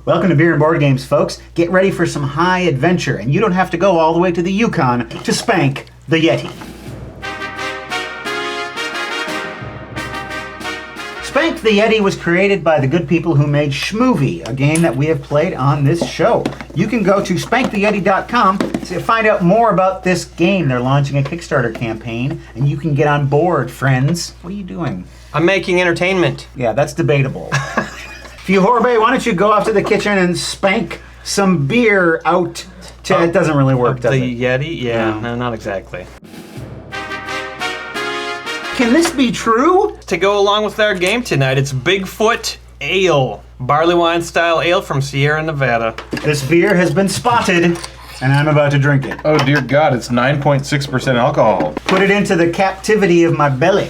Welcome to Beer and Board Games, folks. Get ready for some high adventure, and you don't have to go all the way to the Yukon to Spank the Yeti. Spank the Yeti was created by the good people who made Schmovie, a game that we have played on this show. You can go to spanktheyeti.com to find out more about this game. They're launching a Kickstarter campaign, and you can get on board, friends. What are you doing? I'm making entertainment. Yeah, that's debatable. Fjorbe, why don't you go off to the kitchen and spank some beer out to... It doesn't really work, does it? The Yeti? Yeah, no, not exactly. Can this be true? To go along with our game tonight, it's Bigfoot Ale. Barley wine style ale from Sierra Nevada. This beer has been spotted, and I'm about to drink it. Oh dear God, it's 9.6% alcohol. Put it into the captivity of my belly,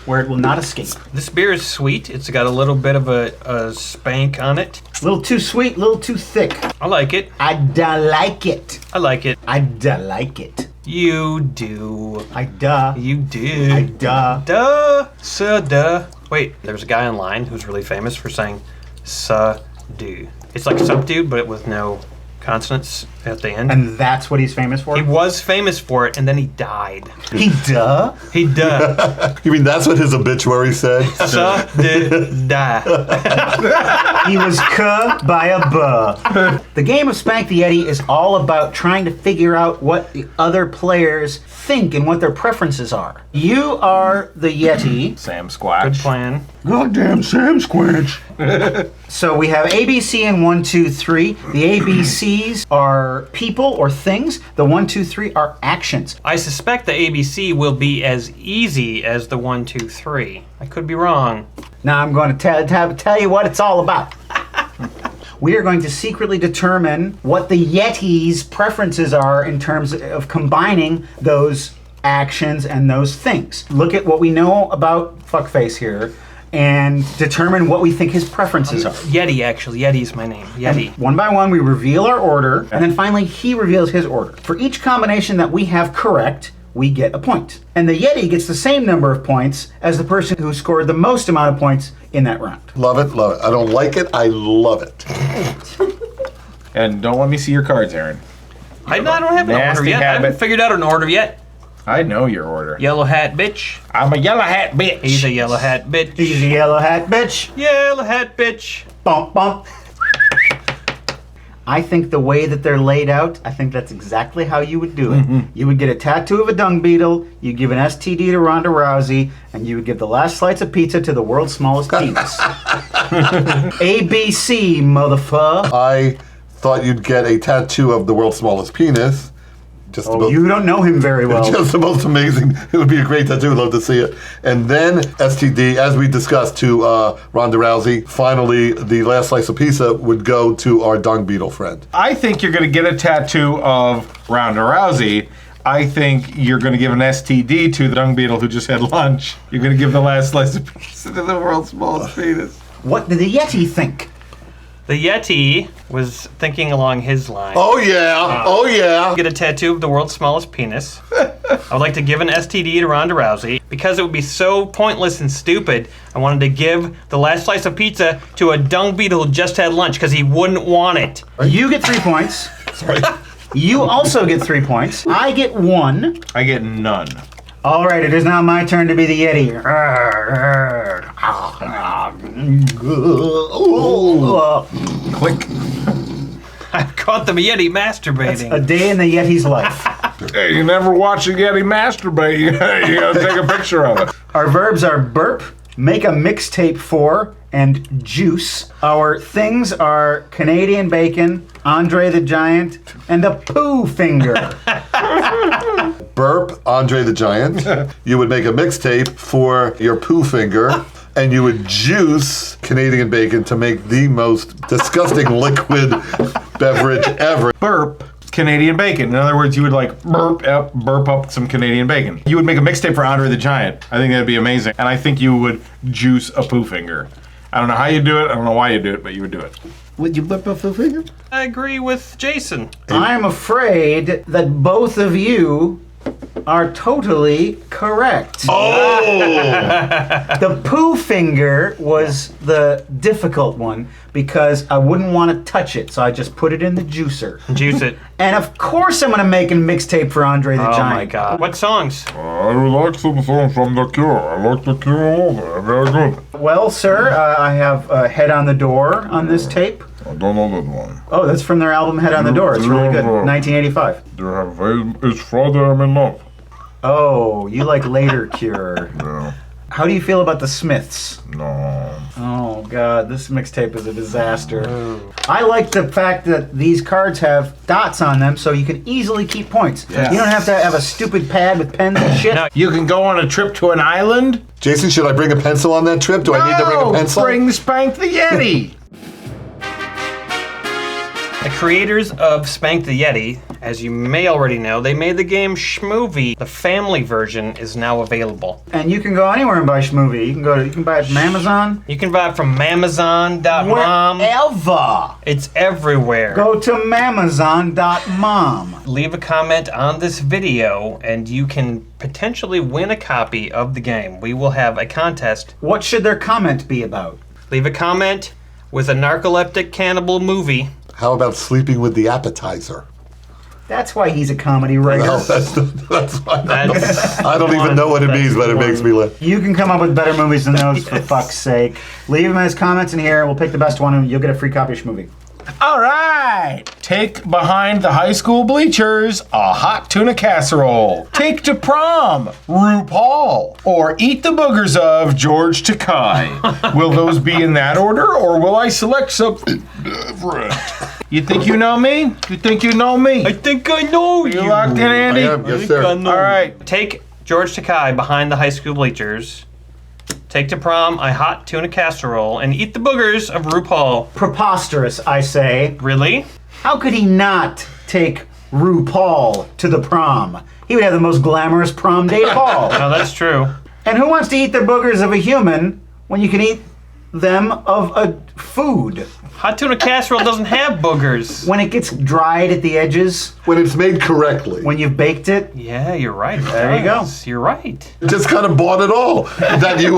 where it will not escape. This beer is sweet. It's got a little bit of a spank on it. A little too sweet, a little too thick. I like it. I da like it. I like it. I da like it. You do. I da. You do. I da. Duh. Duh. Wait, there's a guy online who's really famous for saying do. It's like subdued, but with no consonants at the end. And that's what he's famous for? He was famous for it, and then he died. He duh? He duh. You mean that's what his obituary said? Da. He was by a buh. The game of Spank the Yeti is all about trying to figure out what the other players think and what their preferences are. You are the Yeti. Sam Squatch. Good plan. Goddamn Sam Squatch. So we have ABC and 1, 2, 3. The ABCs are people or things. The 1, 2, 3 are actions. I suspect the ABC will be as easy as the 1, 2, 3. I could be wrong. Now I'm going to tell you what it's all about. We are going to secretly determine what the Yeti's preferences are in terms of combining those actions and those things. Look at what we know about Fuckface here and determine what we think his preferences are. Yeti, actually. Yeti is my name. Yeti. And one by one, we reveal our order, and then finally he reveals his order. For each combination that we have correct, we get a point. And the Yeti gets the same number of points as the person who scored the most amount of points in that round. Love it, love it. I don't like it, I love it. And don't let me see your cards, Aaron. I don't have an Nasty order yet. I habit. haven't figured out an order yet. I know your order. Yellow hat bitch. I'm a yellow hat bitch. He's a yellow hat bitch. He's a yellow hat bitch. Yellow hat bitch. Bump, bump. I think the way that they're laid out, I think that's exactly how you would do it. You would get a tattoo of a dung beetle, you'd give an STD to Ronda Rousey, and you would give the last slice of pizza to the world's smallest penis. ABC, motherfucker. I thought you'd get a tattoo of the world's smallest penis. Just Oh, you don't know him very well. Just the most amazing. It would be a great tattoo. I'd love to see it. And then STD, as we discussed, to Ronda Rousey. Finally, the last slice of pizza would go to our dung beetle friend. I think you're going to get a tattoo of Ronda Rousey. I think you're going to give an STD to the dung beetle who just had lunch. You're going to give the last slice of pizza to the world's smallest penis. What did the Yeti think? The Yeti was thinking along his line. Oh yeah, oh yeah. Get a tattoo of the world's smallest penis. I would like to give an STD to Ronda Rousey. Because it would be so pointless and stupid, I wanted to give the last slice of pizza to a dung beetle who just had lunch because he wouldn't want it. You get 3 points. Sorry. You also get 3 points. I get 1. I get none. All right, it is now my turn to be the Yeti. Click. I've caught the Yeti masturbating. A day in the Yeti's life. Hey, you never watch a Yeti masturbate. You gotta take a picture of it. Our verbs are burp, make a mixtape for, and juice. Our things are Canadian bacon, Andre the Giant, and a poo finger. Burp, Andre the Giant. You would make a mixtape for your poo finger. And you would juice Canadian bacon to make the most disgusting liquid beverage ever. Burp Canadian bacon. In other words, you would like burp up some Canadian bacon. You would make a mixtape for Andre the Giant. I think that'd be amazing. And I think you would juice a poo finger. I don't know how you do it. I don't know why you do it, but you would do it. Would you burp a poo finger? I agree with Jason. I'm afraid that both of you are totally correct. Oh! The poo finger was the difficult one because I wouldn't want to touch it, so I just put it in the juicer. Juice it. And of course I'm going to make a mixtape for Andre the Oh Giant. my god. What songs? I like some songs from The Cure. I like The Cure all. They're very good. Well, sir, I have Head on the Door on this tape. I don't know that one. Oh, that's from their album Head on the Door. It's really good. 1985. Do you have It's Friday, I'm in love? Oh, you like later Cure. Yeah. How do you feel about the Smiths? No. Oh god, this mixtape is a disaster. I like the fact that these cards have dots on them so you can easily keep points. Yeah. You don't have to have a stupid pad with pens and shit. No. You can go on a trip to an island. Jason, should I bring a pencil on that trip? Do I need to bring a pencil? Bring Spank the Yeti. The creators of Spank the Yeti, as you may already know, they made the game Schmovie. The family version is now available. And you can go anywhere and buy Schmovie. You can buy it from Amazon. You can buy it from Mamazon.mom. Wherever. It's everywhere. Go to Mamazon.mom. Leave a comment on this video and you can potentially win a copy of the game. We will have a contest. What should their comment be about? Leave a comment with a narcoleptic cannibal movie. How about sleeping with the appetizer? That's why he's a comedy writer. No, that's why. That's I don't even know what it means, but it makes me laugh. You can come up with better movies than those, for fuck's sake. Leave them as comments in here. We'll pick the best one and you'll get a free copy of Schmovie. All right. Take behind the high school bleachers a hot tuna casserole. Take to prom RuPaul. Or eat the boogers of George Takei. Will those be in that order or will I select something different? You think you know me? You think you know me? I think I know You locked in, Andy? I am, yes, sir. All right. Take George Takei behind the high school bleachers. Take to prom a hot tuna casserole and eat the boogers of RuPaul. Preposterous, I say. Really? How could he not take RuPaul to the prom? He would have the most glamorous prom date of all. No, that's true. And who wants to eat the boogers of a human when you can eat them of a food? Hot tuna casserole doesn't have boogers. When it gets dried at the edges, When it's made correctly. when you've baked it, Yeah, you're right. it There you go. does. You're right. Just kind of bought it all. That you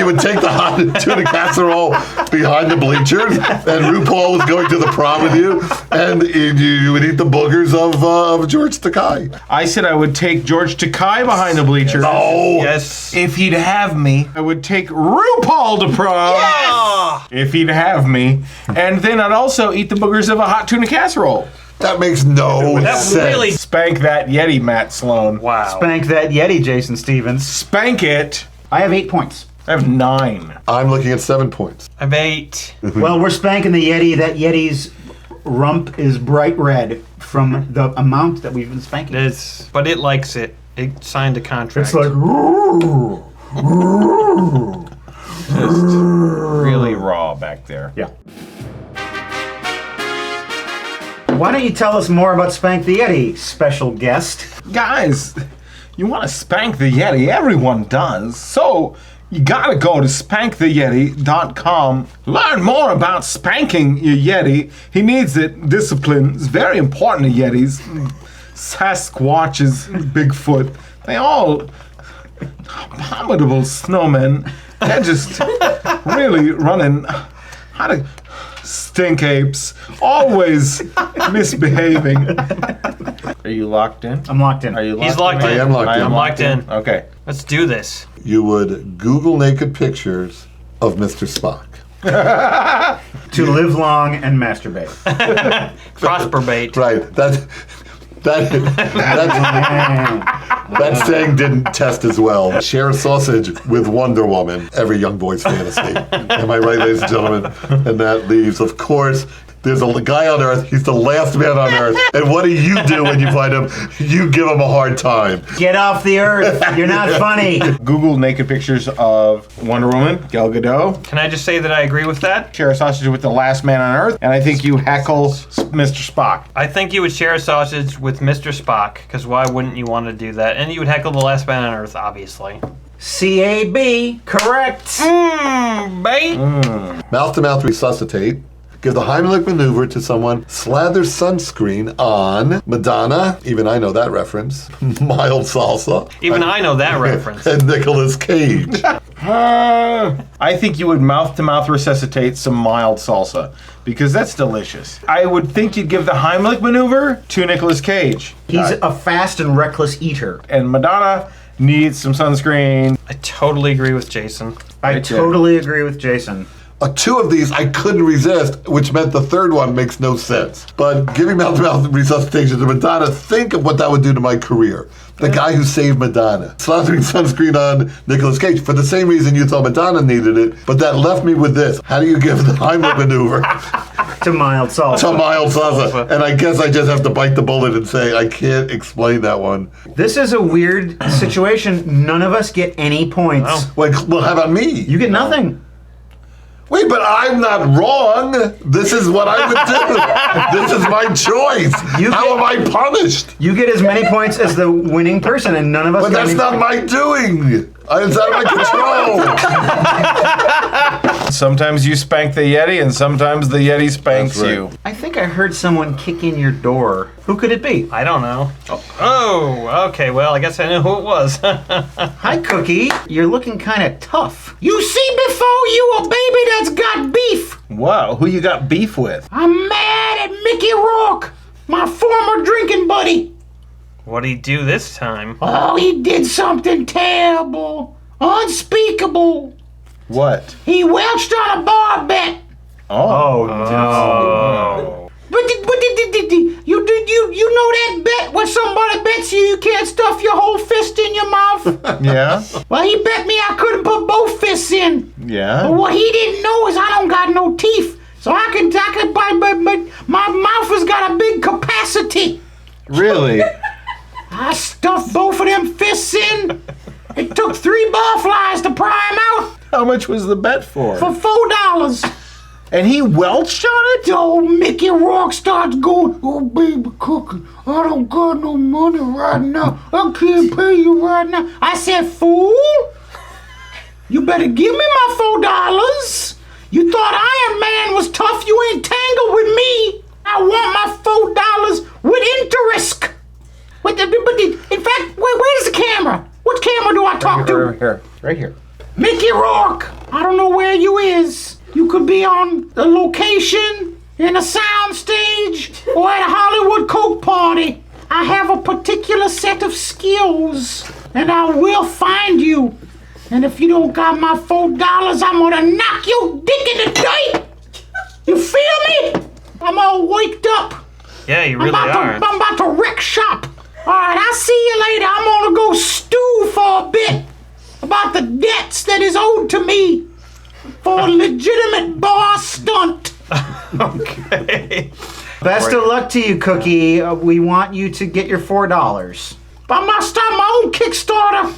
would take the hot tuna casserole behind the bleachers, and RuPaul was going to the prom with you, and you would eat the boogers of George Takei. I said I would take George Takei behind the bleachers. Oh, Yes. If he'd have me, I would take RuPaul to prom. Ah! If he'd have me. And then I'd also eat the boogers of a hot tuna casserole. that makes no That sense. really- Spank that Yeti, Matt Sloan. Wow. spank that Yeti, Jason Stevens. Spank it. I have 8 points. I have 9. I'm looking at 7 points. I've 8. Well, we're spanking the Yeti. That Yeti's rump is bright red from the amount that we've been spanking. But it likes it. It signed a contract. It's like, "Ooh, ooh." Really raw back there. Yeah. Why don't you tell us more about Spank the Yeti, special guest? Guys, you want to spank the Yeti? Everyone does. So you gotta go to spanktheyeti.com. Learn more about spanking your Yeti. He needs it. Discipline is very important to Yetis. Sasquatches, Bigfoot, they all abominable snowmen. They're just really running out of stink apes, always misbehaving. Are you locked in? I'm locked in. Are you locked He's locked in? in. I am locked in. I'm locked in. Okay. Let's do this. You would Google naked pictures of Mr. Spock. To live long and masturbate. Prosper bait. Right. That saying didn't test as well. Share a sausage with Wonder Woman, every young boy's fantasy. Am I right, ladies and gentlemen? And that leaves, of course, there's a guy on Earth. He's the last man on Earth. And what do you do when you find him? You give him a hard time. Get off the earth. You're not funny. Google naked pictures of Wonder Woman, Gal Gadot. Can I just say that I agree with that? Share a sausage with the last man on Earth. And I think you heckle Mr. Spock. I think you would share a sausage with Mr. Spock, because why wouldn't you want to do that? And you would heckle the last man on Earth, obviously. CAB, correct. Bait? Mouth to mouth resuscitate. Give the Heimlich maneuver to someone. Slather sunscreen on Madonna. Even I know that reference. Mild salsa. Even I know that reference. And Nicolas Cage. I think you would mouth-to-mouth resuscitate some mild salsa because that's delicious. I would think you'd give the Heimlich maneuver to Nicolas Cage. He's a fast and reckless eater. And Madonna needs some sunscreen. I totally agree with Jason. I Right there. totally agree with Jason. Two of these I couldn't resist, which meant the third one makes no sense. But giving mouth-to-mouth resuscitation to Madonna, think of what that would do to my career. The guy who saved Madonna. Slathering sunscreen on Nicolas Cage for the same reason you thought Madonna needed it, but that left me with this. How do you give the Heimlich maneuver To mild salsa. to mild salsa? And I guess I just have to bite the bullet and say, I can't explain that one. This is a weird situation. None of us get any points. Oh. Like, well, how about me? You get nothing. Wait, but I'm not wrong. This is what I would do. This is my choice. How am I punished? You get as many points as the winning person, and none of us But get that's any not my doing. It's out of my control. Sometimes you spank the Yeti, and sometimes the Yeti spanks That's right. you. I think I heard someone kick in your door. Who could it be? I don't know. Oh, okay. Well, I guess I know who it was. Hi, Cookie. You're looking kind of tough. You see before you a baby that's got beef. Wow, who you got beef with? I'm mad at Mickey Rourke, my former drinking buddy. What'd he do this time? Oh, he did something terrible, unspeakable. What? He welched on a bar bet. Oh, But you know that bet where somebody bets you can't stuff your whole fist in your mouth? yeah, Well, he bet me I couldn't put both fists in. But yeah. what he didn't know is I don't got no teeth. So I can my mouth has got a big capacity. Really? I stuffed both of them fists in. It took 3 barflies to pry him out How much was the bet for? for $4. And he welched on it? Old Mickey Rourke starts going, oh, baby Cookie, I don't got no money right now. I can't pay you right now. I said, fool, you better give me my $4. You thought Iron Man was tough. You ain't tangled with me. I want my $4 with interest. In fact, where's the camera? What camera do I talk to? Right here. Mickey Rourke, I don't know where you is. You could be on a location, in a sound stage, or at a Hollywood Coke party. I have a particular set of skills, and I will find you. And if you don't got my $4, I'm gonna knock your dick in the dirt. You feel me? I'm all waked up. Yeah, you really are. I'm about to wreck shop. All right, I'll see you later. I'm gonna go stew for a bit about the debts that is owed to me for a legitimate bar stunt. Okay. Best of luck to you, Cookie. We want you to get your $4. I must start my own Kickstarter.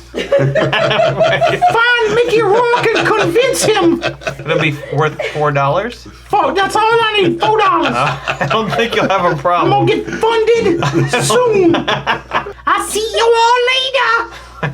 Find Mickey Rourke and convince him. It'll be worth $4. That's all I need, $4. I don't think you'll have a I'm problem. gonna get funded soon. I'll see you all later.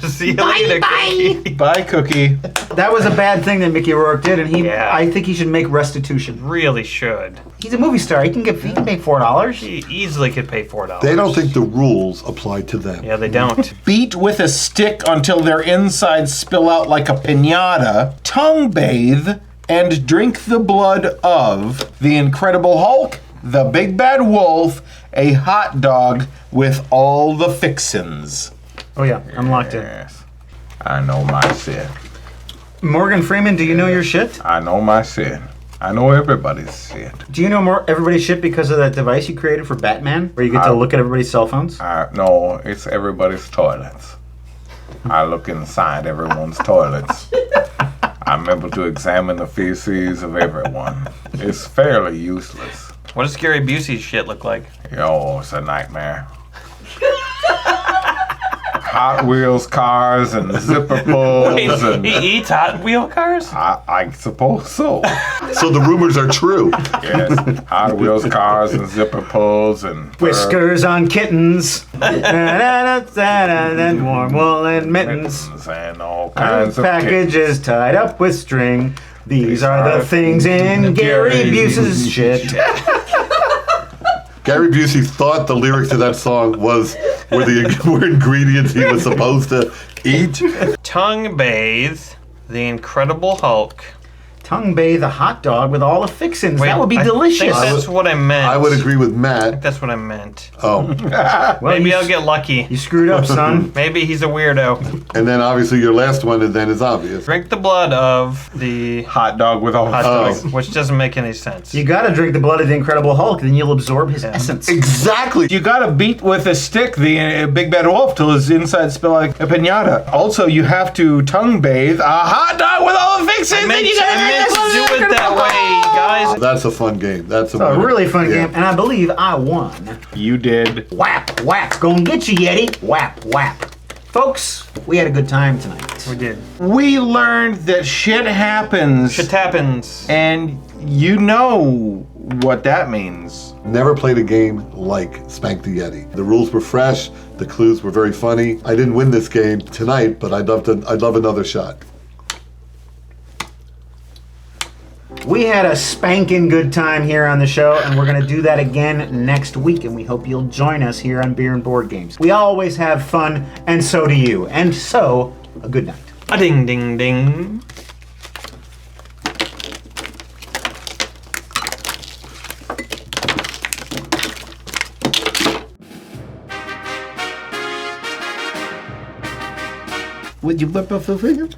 See you later. Bye. Cookie. Bye, Cookie. That was a bad thing that Mickey Rourke did, and Yeah. I think he should make restitution. Really should. He's a movie star. He can pay $4. He easily could pay $4. They don't think the rules apply to them. Yeah, they don't. Beat with a stick until their insides spill out like a piñata. Tongue bathe and drink the blood of the Incredible Hulk, the Big Bad Wolf, a hot dog with all the fixins. Oh yeah, I'm locked in. Yes, I know my shit. Morgan Freeman, do you know your shit? I know my shit. I know everybody's shit. Do you know everybody's shit because of that device you created for Batman, where you get to look at everybody's cell phones? No, it's everybody's toilets. I look inside everyone's toilets. I'm able to examine the feces of everyone. It's fairly useless. What does Gary Busey's shit look like? Yo, it's a nightmare. Hot Wheels cars and zipper pulls Wait, and he eats Hot Wheel cars? I suppose so. So the rumors are true. Yes, Hot Wheels cars and zipper pulls and Whiskers on kittens, and warm woolen mittens. and all kinds of Packages tied up with string. These are the things in Gary Buse's shit. Gary Busey thought the lyrics to that song were ingredients he was supposed to eat. Tongue bathe the Incredible Hulk. Tongue bathe a hot dog with all the fixins. That would be I delicious. think that's what I meant. I would agree with Matt. That's what I meant. Oh, Well, Maybe you, I'll get lucky. you screwed up, son. Maybe he's a weirdo. and then obviously your last one is obvious. Drink the blood of the Hot dog with all hot Oh. dog, which doesn't make any sense. You gotta drink the blood of the Incredible Hulk, then you'll absorb his essence. Exactly. You gotta beat with a stick the big bad wolf till his insides spill like a pinata. Also, you have to tongue bathe a hot dog with all the fixins. I meant and you to do it that way, guys. That's a fun game. That's a A winner. really fun Yeah. game, and I believe I won. You did. Whap, whap, gonna get you, Yeti. Whap, whap. Folks, we had a good time tonight. We did. We learned that shit happens. Shit happens. And you know what that means. Never played a game like Spank the Yeti. The rules were fresh. The clues were very funny. I didn't win this game tonight, but I'd love another shot. We had a spanking good time here on the show, and we're going to do that again next week, and we hope you'll join us here on Beer and Board Games. We always have fun, and so do you. And so, a good night. A ding ding ding. Would you whip up the finger?